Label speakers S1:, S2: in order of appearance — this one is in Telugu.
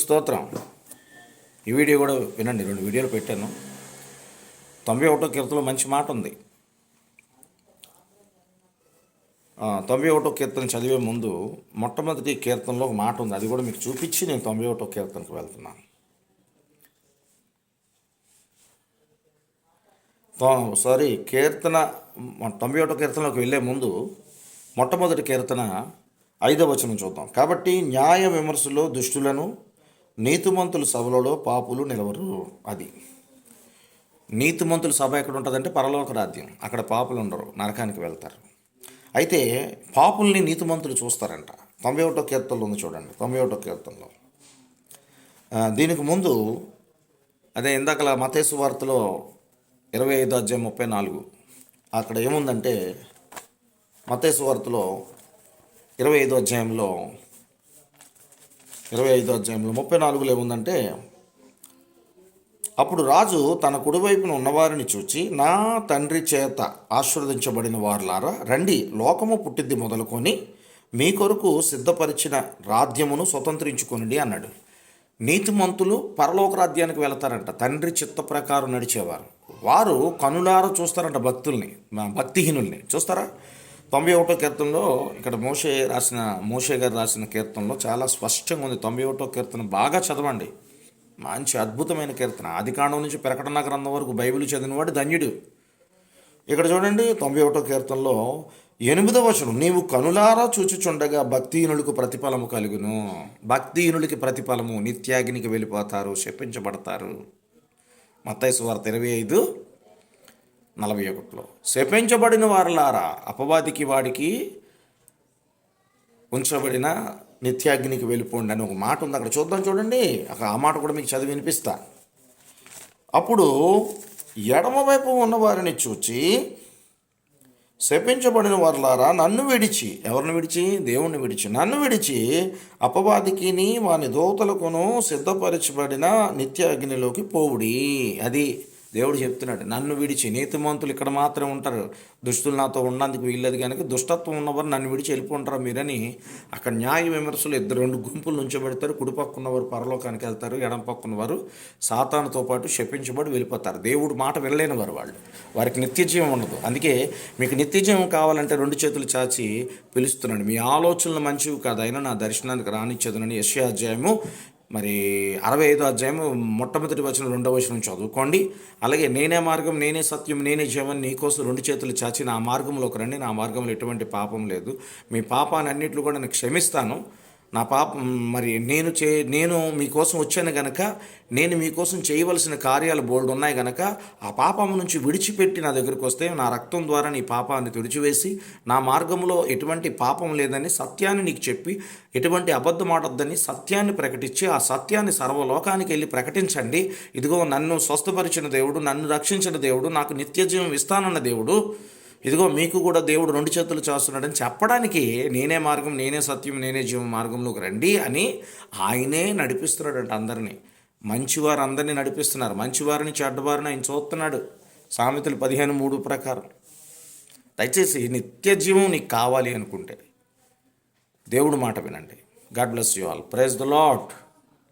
S1: స్తోత్రం. ఈ వీడియో కూడా వినండి, 2 వీడియోలు పెట్టాను. 91వ కీర్తనలో మంచి మాట ఉంది. 91వ కీర్తన చదివే ముందు మొట్టమొదటి కీర్తనలో ఒక మాట ఉంది, అది కూడా మీకు చూపించి నేను 91వ కీర్తనకు వెళ్తున్నాను. కీర్తన 91వ కీర్తనలోకి వెళ్ళే ముందు మొట్టమొదటి కీర్తన 5వ వచనం చూద్దాం. కాబట్టి న్యాయ విమర్శలో దుష్టులను, నీతిమంతుల సభలలో పాపులు నిలవరు. అది నీతిమంతుల సభ ఎక్కడ ఉంటుందంటే పరలోక రాజ్యం. అక్కడ పాపులు ఉండరు, నరకానికి వెళ్తారు. అయితే పాపుల్ని నీతిమంతులు చూస్తారంట. 91వ కీర్తనలో ఉంది చూడండి. 91వ కీర్తనలో దీనికి ముందు అదే ఇందాకలా మత్తయి సువార్తలో 25:34 అక్కడ ఏముందంటే, మత్తయి సువార్తలో 25వ అధ్యాయంలో 34లో ఏముందంటే, అప్పుడు రాజు తన కుడివైపున ఉన్నవారిని చూచి, నా తండ్రి చేత ఆశీర్వదించబడిన వారులారా రండి, లోకము పుట్టిద్ది మొదలుకొని మీ కొరకు సిద్ధపరిచిన రాజ్యమును స్వతంత్రించుకొనండి అన్నాడు. నీతిమంతులు పరలోక రాజ్యానికి వెళతారంట, తండ్రి చిత్త ప్రకారం నడిచేవారు. వారు కనులారా చూస్తారంట భక్తిహీనుల్ని చూస్తారా. 91వ కీర్తనలో ఇక్కడ మోషే గారు రాసిన కీర్తనలో చాలా స్పష్టంగా ఉంది. 91వ కీర్తన బాగా చదవండి, మంచి అద్భుతమైన కీర్తన. ఆదికాండం నుంచి ప్రకటన గ్రంథం వరకు బైబిల్ చదివినవాడు ధన్యుడు. ఇక్కడ చూడండి 91వ కీర్తనలో 8వ వచనం, నీవు కనులారా చూచుచుండగా భక్తిహీనులకు ప్రతిఫలము కలుగును. భక్తిహీనులకి ప్రతిఫలము, నిత్యాగ్నికి వెళ్ళిపోతారు, శపించబడతారు. మత్తయి సువార్త 25:41లో శపించబడిన వారలారా అపవాదికి వాడికి ఉంచబడిన నిత్యాగ్నికి వెళ్ళిపోండి అని ఒక మాట ఉంది. అక్కడ చూద్దాం చూడండి. అక్కడ ఆ మాట కూడా మీకు చదివి వినిపిస్తా. అప్పుడు ఎడమవైపు ఉన్నవారిని చూచి, శపించబడిన వారులారా నన్ను విడిచి, ఎవరిని విడిచి? దేవుణ్ణి విడిచి, నన్ను విడిచి అపవాదికిని వాని దూతలకును సిద్ధపరచబడిన నిత్య అగ్నిలోకి పోవుడి. అది దేవుడు చెప్తున్నాడు. నన్ను విడిచి, నీతిమంతులు ఇక్కడ మాత్రమే ఉంటారు, దుష్టులు నాతో ఉన్నందుకు వీల్లేదు కనుక దుష్టత్వం ఉన్నవారు నన్ను విడిచి వెళ్ళిపోంటారు మీరని అక్కడ న్యాయ విమర్శలు 2 గుంపులు నుంచోబెడతారు. కుడిపక్కున్నవారు పరలోకానికి వెళ్తారు, ఎడం పక్కున్నవారు సాతానుతో పాటు శపించబడి వెళ్ళిపోతారు. దేవుడు మాట వినలేని వారు, వారికి నిత్యజీవం ఉండదు. అందుకే మీకు నిత్యజీవం కావాలంటే 2 చేతులు చాచి పిలుస్తున్నాడు. మీ ఆలోచనలు మంచివి కాదు, అయినా నా దర్శనానికి రానిచ్చేదనని యెషయా అధ్యాయము 65వ అధ్యాయం మొట్టమొదటి వచనం 2వ వచనం చదువుకోండి. అలాగే నేనే మార్గం, నేనే సత్యం, నేనే జీవం, నీకోసం 2 చేతులు చాచి నా మార్గంలోకి రండి, నా మార్గంలో ఎటువంటి పాపం లేదు, మీ పాపాన్ని అన్నింటిలో కూడా నేను క్షమిస్తాను. నా పాపం నేను మీకోసం వచ్చాను గనక, నేను మీకోసం చేయవలసిన కార్యాలు బోల్డ్ ఉన్నాయి గనక ఆ పాపం నుంచి విడిచిపెట్టి నా దగ్గరికి వస్తే నా రక్తం ద్వారా నీ పాపాన్ని తుడిచివేసి నా మార్గంలో ఎటువంటి పాపం లేదని సత్యాన్ని నీకు చెప్పి, ఎటువంటి అబద్ధం ఆడొద్దని సత్యాన్ని ప్రకటించి ఆ సత్యాన్ని సర్వలోకానికి వెళ్ళి ప్రకటించండి. ఇదిగో నన్ను స్వస్థపరిచిన దేవుడు, నన్ను రక్షించిన దేవుడు, నాకు నిత్యజీవం ఇస్తానన్న దేవుడు, ఇదిగో మీకు కూడా దేవుడు 2 చేతులు చేస్తున్నాడని చెప్పడానికి నేనే మార్గం, నేనే సత్యం, నేనే జీవం, మార్గంలోకి రండి అని ఆయనే నడిపిస్తున్నాడంట అందరినీ. మంచివారు అందరినీ నడిపిస్తున్నారు, మంచివారిని చెడ్డవారిని ఆయన చూస్తున్నాడు. సామెతలు 15:3 ప్రకారం. దయచేసి నిత్య జీవం నీకు కావాలి అనుకుంటే దేవుడు మాట వినండి. God bless you all. Praise the lord.